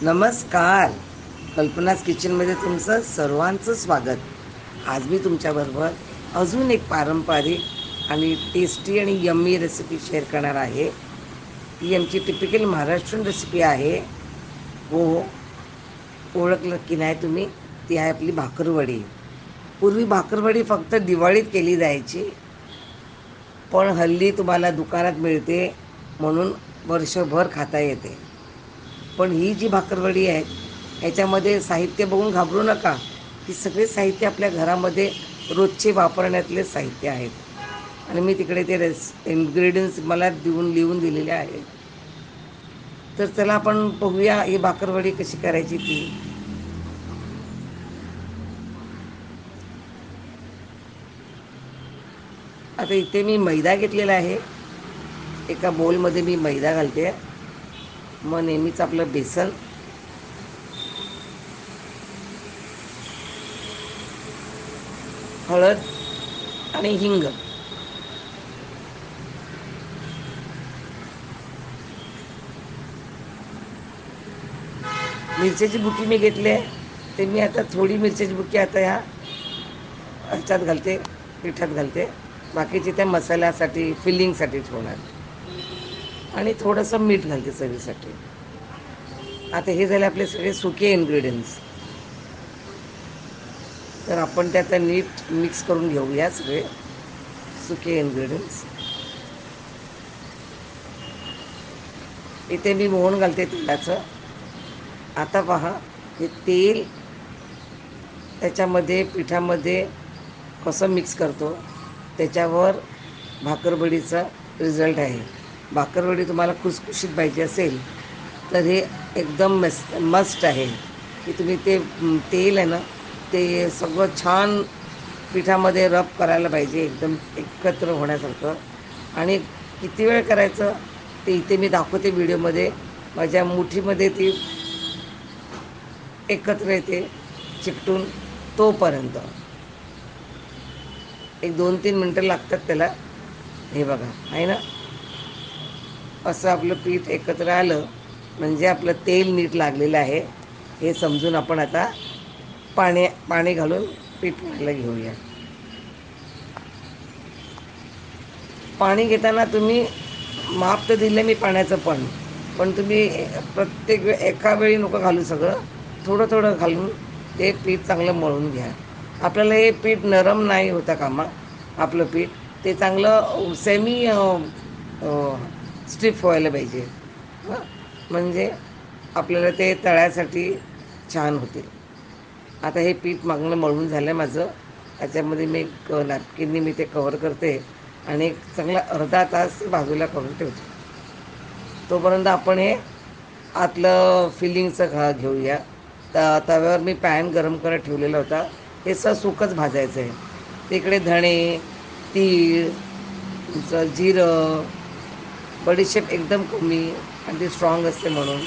नमस्कार. कल्पनाज किचनमध्ये तुमचं सर्वांचं स्वागत. आज मी तुमच्याबरोबर अजून एक पारंपरिक आणि टेस्टी आणि यम्मी रेसिपी शेअर करणार आहे. ही आमची टिपिकल महाराष्ट्रीयन रेसिपी आहे. हो, ओळखलं की नाही तुम्ही? ती आहे आपली भाकरवडी. पूर्वी भाकरवडी फक्त दिवाळीत केली जायची, पण हल्ली तुम्हाला दुकानात मिळते म्हणून वर्षभर खाता येते. पण ही जी भाकरवडी आहे ह्याच्यामध्ये साहित्य बघून घाबरू नका. ही सगळे साहित्य आपल्या घरामध्ये रोजचे वापरण्यातले साहित्य आहेत. आणि मी तिकडे ते इन्ग्रेडियंट्स मला लिहून दिलेले आहेत. तर चला आपण बघूया ही भाकरवडी कशी करायची ती. आता इथे मी मैदा घेतलेला आहे. एका बोलमध्ये मी मैदा घालते. मग नेहमीच आपलं बेसन, हळद आणि हिंग. मिरच्याची बुकी मी घेतली आहे. ते मी आता थोडी मिरच्याची बुकी आता ह्याच्यात घालते, पिठात घालते. बाकीची त्या मसाल्यासाठी फिलिंगसाठी ठेवणार. आणि थोडंसं मीठ घालते चवीसाठी. आता हे झाले आपले सगळे सुके इन्ग्रेडियंट्स. तर आपण ते आता नीट मिक्स करून घेऊया सगळे सुके इन्ग्रेडियंट्स. इथे मी मोहन घालते तेलाचं. आता पहा, हे तेल त्याच्यामध्ये पिठामध्ये कसं मिक्स करतो त्याच्यावर भाकरवडीचा रिझल्ट आहे. भाकरवडी तुम्हाला खुसखुशीत पाहिजे असेल तर हे एकदम मस्ट आहे की तुम्ही ते तेल आहे ना ते सगळं छान पिठामध्ये रब करायला पाहिजे, एकदम एकत्र होण्यासारखं. आणि किती वेळ करायचं ते इथे मी दाखवते व्हिडिओमध्ये. माझ्या मुठीमध्ये ती एकत्र येते चिकटून तोपर्यंत. एक 2-3 मिनटं लागतात त्याला. हे बघा, आहे ना, असं आपलं पीठ एकत्र आलं म्हणजे आपलं तेल नीट लागलेलं आहे हे समजून आपण आता पाणी घालून पीठ मळायला घेऊया. पाणी घेताना तुम्ही माप तर दिलं मी पाण्याचं, पण तुम्ही प्रत्येक एका वेळी नको घालू सगळं. थोडं थोडं घालून ते पीठ चांगलं मळून घ्या. आपल्याला हे पीठ नरम नाही होता कामा. आपलं पीठ ते चांगलं सेमी स्टिफ व्हायला पाहिजे. म्हणजे आपल्याला ते तळ्यासाठी छान होते. आता हे पीठ मागणं मळून झालं आहे माझं. त्याच्यामध्ये मी नॅपकिननी मी ते कवर करते आणि एक चांगला अर्धा तास बाजूला करून ठेवते. तोपर्यंत आपण हे आतलं फिलिंगचं घेऊया. तव्यावर मी पॅन गरम करत ठेवलेला होता. हे सुकंच भाजायचं आहे. तिकडे धणे, तीळ, तुमचं जिरं, बडीशेप एकदम कमी आणि ती स्ट्रॉंग असते म्हणून.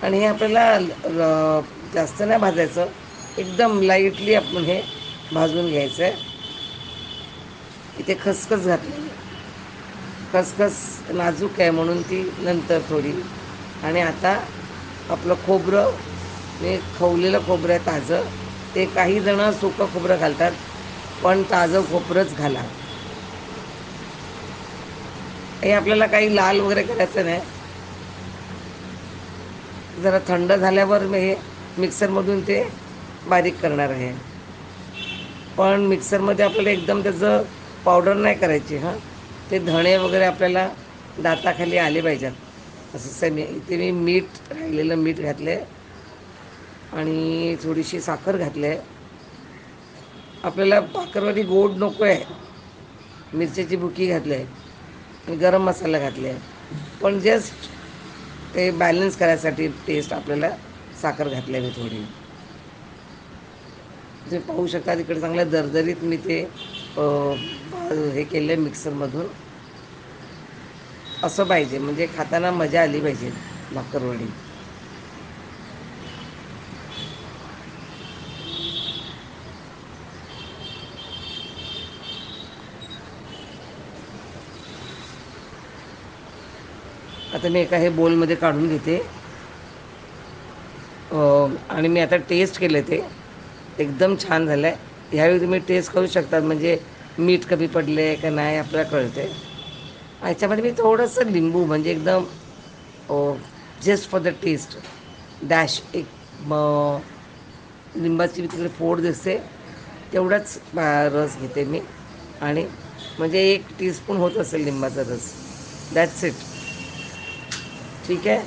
आणि हे आपल्याला जास्त नाही भाजायचं, एकदम लाईटली आपण हे भाजून घ्यायचं आहे. इथे खसखस घातली. खसखस नाजूक आहे म्हणून ती नंतर थोडी. आणि आता आपलं खोबरं, मी खवलेलं खोबरं आहे ताजं. ते काही जणं सुकं खोबरं घालतात, पण ताजं खोबरंच घाला. हे आपल्याला काही लाल वगैरे करायचं नाही. जरा थंड झाल्यावर मी हे मिक्सरमधून ते बारीक करणार आहे. पण मिक्सरमध्ये आपल्याला एकदम त्याचं पावडर नाही करायची. ते धणे वगैरे आपल्याला दाताखाली आले पाहिजेत. असं इथे मी राहिलेलं मीठ घातलं आहे आणि थोडीशी साखर घातली आहे. आपल्याला भाकरवडी गोड नको आहे. मिरच्याची बुकी घातली आहे आणि गरम मसाला घातला आहे. पण जस्ट ते बॅलन्स करायसाठी टेस्ट आपल्याला साखर घातली आहे मी थोडी. तुम्ही पाहू शकता तिकडे चांगल्या दरदरीत मी ते हे केलं आहे मिक्सरमधून. असं पाहिजे म्हणजे खाताना मजा आली पाहिजे भाकरवडी. आता मी एका हे बोलमध्ये काढून घेते. आणि मी आता टेस्ट केलं ते एकदम छान झालं आहे. ह्यावेळी तुम्ही टेस्ट करू शकता, म्हणजे मीठ कमी पडले आहे का नाही आपल्याला कळते. ह्याच्यामध्ये मी थोडंसं लिंबू म्हणजे एकदम just for the taste dash एक लिंबाची तिकडे फोड दिसते तेवढाच रस घेते मी, आणि म्हणजे 1 टीस्पून होत असेल लिंबाचा रस. That's it. ठीक आहे.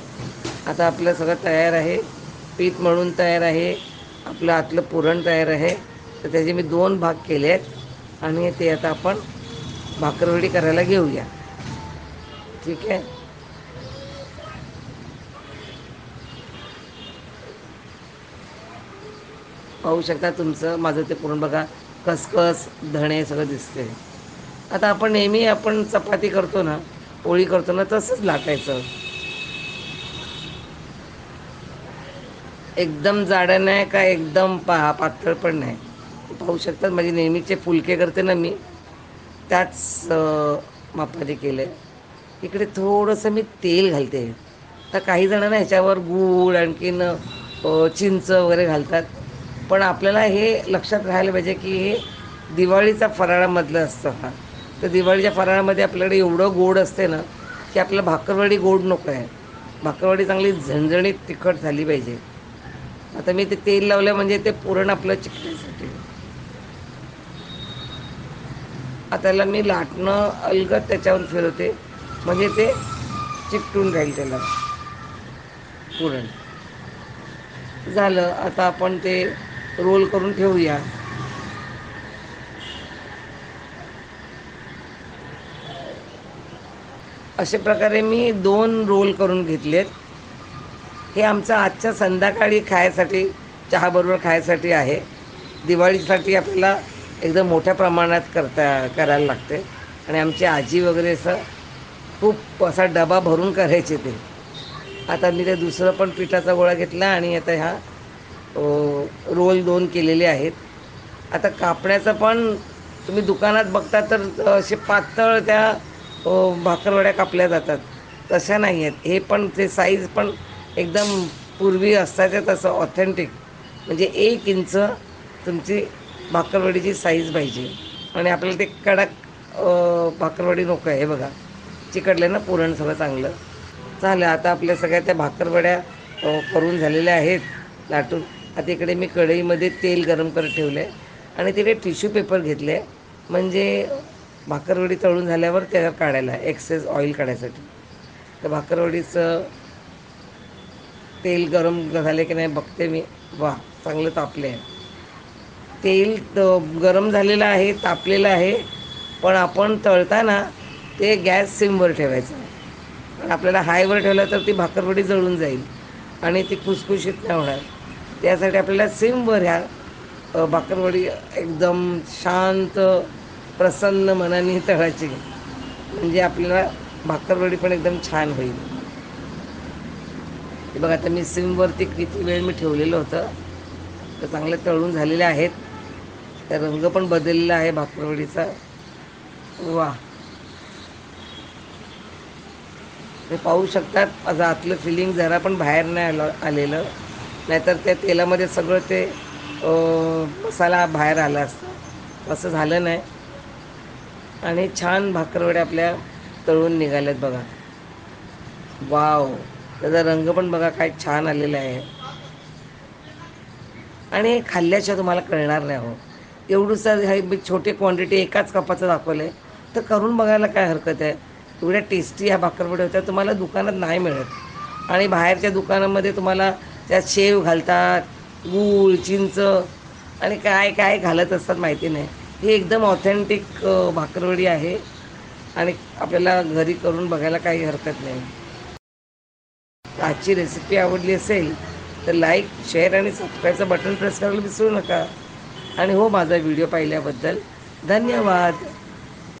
आता आपलं सगळं तयार आहे, पीठ मळून तयार आहे, आपलं आतलं पुरण तयार आहे. तर त्याचे मी 2 भाग केले आहेत आणि ते आता आपण भाकरवडी करायला घेऊया. ठीक आहे. पाहू शकता तुमचं माझं ते पुरण बघा, खसखस धणे सगळं दिसते. आता आपण चपाती करतो ना, पोळी करतो ना, तसंच लाटायचं. एकदम जाडं नाही का एकदम पातळ पण नाही. पाहू शकतात माझे नेहमीचे फुलके करते ना मी, त्याच मापाने केलं आहे. इकडे थोडंसं मी तेल घालते. तर काही जणांना ह्याच्यावर गूळ आणखीन चिंच वगैरे घालतात, पण आपल्याला हे लक्षात राहायला पाहिजे की हे दिवाळीचा फराळामधलं असतं. हा तर दिवाळीच्या फराळामध्ये आपल्याकडे एवढं गोड असते ना की आपल्याला भाकरवडी गोड नको आहे. भाकरवडी चांगली झणझणीत तिखट झाली पाहिजे. आता मी ते तेल लावलं म्हणजे ते पुरण आपलं चिकटण्यासाठी. आता त्याला मी लाटणं अलगद त्याच्यावर फिरवते म्हणजे ते चिकटून राहील त्याला पुरण. झालं. आता आपण ते रोल करून ठेवूया. अशा प्रकारे मी 2 रोल करून घेतलेत. हे आमचं आजच्या संध्याकाळी खायसाठी, चहाबरोबर खायसाठी आहे. दिवाळीसाठी आपल्याला एकदम मोठ्या प्रमाणात करायला लागते, आणि आमची आजी वगैरे असं खूप असा डबा भरून करायचे ते. आता मी ते दुसरं पण पिठाचा गोळा घेतला आणि आता ह्या रोल 2 केलेले आहेत. आता कापण्याचं पण तुम्ही दुकानात बघता तर असे पातळ त्या भाकरवड्या कापल्या जातात, तशा नाही आहेत. हे पण ते साईज पण एकदम पूर्वी असायचं तसं ऑथेंटिक, म्हणजे 1 इंच तुमची भाकरवडीची साईज पाहिजे. आणि आपल्याला ते कडक भाकरवडी नको आहे. हे बघा चिकटले ना पुरण सगळं चांगलं. झालं. आता आपल्या सगळ्या त्या भाकरवड्या करून झालेल्या आहेत लाटून. आता इकडे मी कढईमध्ये तेल गरम करत ठेवलं आहे आणि तिकडे टिश्यू पेपर घेतले आहे, म्हणजे भाकरवडी तळून झाल्यावर त्याला काढायला एक्सेस ऑइल काढायसाठी. तर भाकरवडीचं तेल गरम झाले की नाही बघते मी. वा, चांगलं तापले आहे तेल. गरम झालेलं आहे, तापलेलं आहे, पण आपण तळताना ते गॅस सिमवर ठेवायचं. आपल्याला हायवर ठेवलं तर ती भाकरवडी जळून जाईल आणि ती खुसखुशीत नाही होणार. त्यासाठी आपल्याला सिमवर ह्या भाकरवडी एकदम शांत प्रसन्न मनाने तळायची, म्हणजे आपल्याला भाकरवडी पण एकदम छान होईल. हे बघा आता मी सिमवरती किती वेळ मी ठेवलेलं होतं, तर चांगले तळून झालेले आहेत. त्या रंग पण बदललेला आहे भाकरवडीचा. वा, हे पाहू शकतात. माझं आतलं फिलिंग जरा पण बाहेर नाही आलेलं, नाहीतर त्या तेलामध्ये सगळं ते मसाला बाहेर आला असतं. असं झालं नाही, आणि छान भाकरवड्या आपल्या तळून निघाल्यात बघा. वाव, त्याचा रंग पण बघा काय छान आलेला आहे. आणि हे खाल्ल्याशिवाय तुम्हाला कळणार नाही. हो, एवढंसं हे छोटे क्वांटिटी एकाच कपाचं दाखवलं आहे, तर करून बघायला काय हरकत आहे. एवढ्या टेस्टी ह्या भाकरवड्या होत्या, तुम्हाला दुकानात नाही मिळत. आणि बाहेरच्या दुकानामध्ये तुम्हाला त्यात शेव घालतात, गूळ चिंच आणि काय काय घालत असतात माहिती नाही. ही एकदम ऑथेंटिक भाकरवडी आहे, आणि आपल्याला घरी करून बघायला काही हरकत नाही. आजची रेसिपी आवडली असेल तर लाईक, शेअर आणि सबस्क्राईबचं बटन प्रेस करायला विसरू नका. आणि हो, माझा व्हिडिओ पाहिल्याबद्दल धन्यवाद.